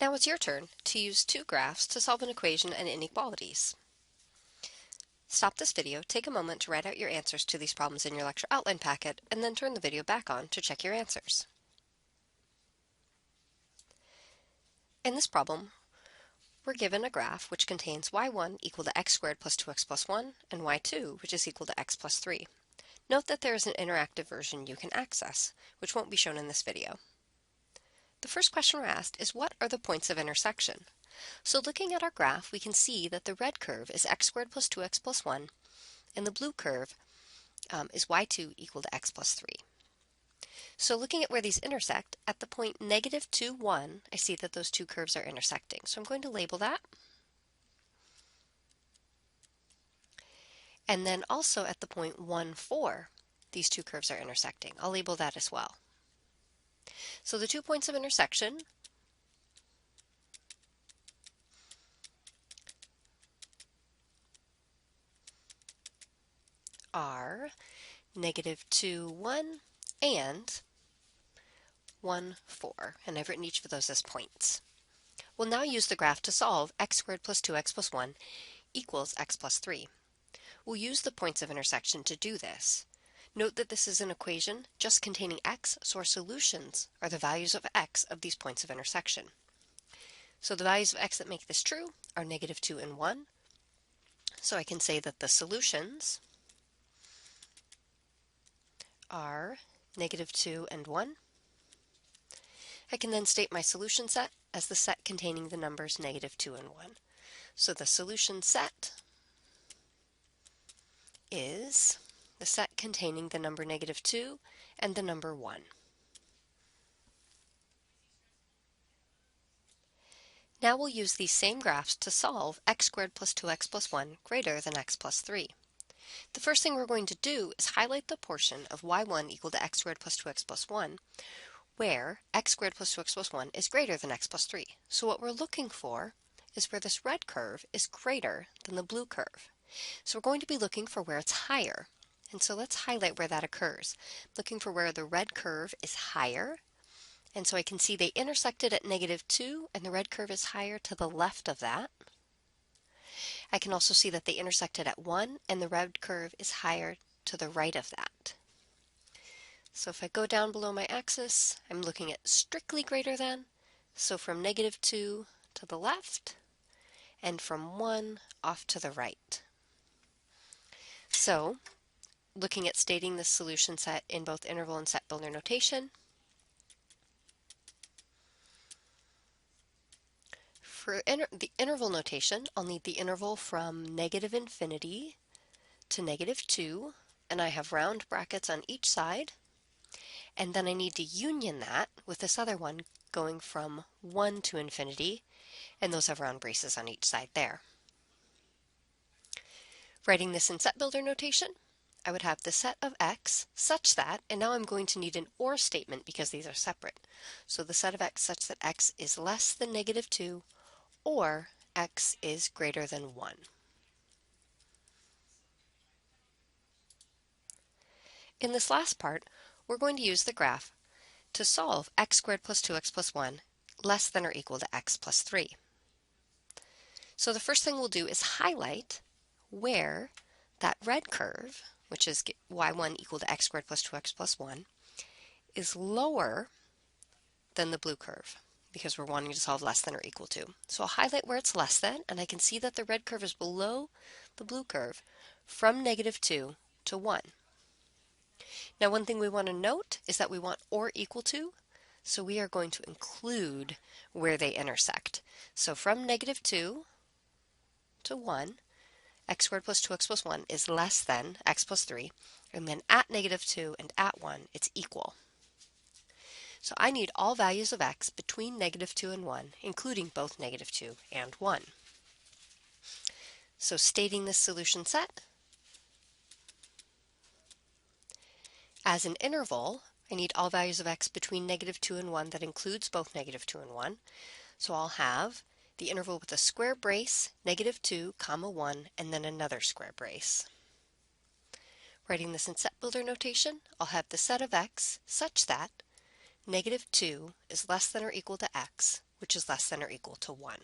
Now it's your turn to use two graphs to solve an equation and inequalities. Stop this video, take a moment to write out your answers to these problems in your lecture outline packet, and then turn the video back on to check your answers. In this problem, we're given a graph which contains y1 equal to x squared plus 2x plus 1 and y2 which is equal to x plus 3. Note that there is an interactive version you can access, which won't be shown in this video. The first question we're asked is, what are the points of intersection? So looking at our graph, we can see that the red curve is x squared plus 2x plus 1, and the blue curve is y2 equal to x plus 3. So looking at where these intersect, at the point -2, 1, I see that those two curves are intersecting. So I'm going to label that. And then also at the point 1, 4, these two curves are intersecting. I'll label that as well. So the 2 points of intersection are -2, 1 and 1, 4, and I've written each of those as points. We'll now use the graph to solve x squared plus 2x plus 1 equals x plus 3. We'll use the points of intersection to do this. Note that this is an equation just containing x, so our solutions are the values of x of these points of intersection. So the values of x that make this true are -2 and 1. So I can say that the solutions are -2 and 1. I can then state my solution set as the set containing the numbers -2 and 1. So the solution set is the set containing the number -2 and the number 1. Now we'll use these same graphs to solve x squared plus 2x plus 1 greater than x plus 3. The first thing we're going to do is highlight the portion of y1 equal to x squared plus 2x plus 1 where x squared plus 2x plus 1 is greater than x plus 3. So what we're looking for is where this red curve is greater than the blue curve. So we're going to be looking for where it's higher. And so let's highlight where that occurs. Looking for where the red curve is higher. And so I can see they intersected at -2, and the red curve is higher to the left of that. I can also see that they intersected at 1, and the red curve is higher to the right of that. So if I go down below my axis, I'm looking at strictly greater than, so from -2 to the left, and from 1 off to the right. So, looking at stating the solution set in both interval and set builder notation, for the interval notation, I'll need the interval from -infinity to -2, and I have round brackets on each side. And then I need to union that with this other one going from 1 to infinity, and those have round braces on each side there. Writing this in set builder notation, I would have the set of x such that, and now I'm going to need an or statement because these are separate. So the set of x such that x is less than -2 or x is greater than 1. In this last part, we're going to use the graph to solve x squared plus 2x plus 1 less than or equal to x plus 3. So the first thing we'll do is highlight where that red curve, which is y1 equal to x squared plus 2x plus 1, is lower than the blue curve because we're wanting to solve less than or equal to. So I'll highlight where it's less than, and I can see that the red curve is below the blue curve from -2 to 1. Now one thing we want to note is that we want or equal to, so we are going to include where they intersect. So from -2 to 1, x squared plus 2x plus 1 is less than x plus 3, and then at -2 and at 1, it's equal. So I need all values of x between -2 and 1, including both -2 and 1. So stating this solution set, as an interval, I need all values of x between -2 and 1 that includes both -2 and 1. So I'll have the interval with a square brace, -2, 1, and then another square brace. Writing this in set builder notation, I'll have the set of x such that Negative 2 is less than or equal to x, which is less than or equal to 1.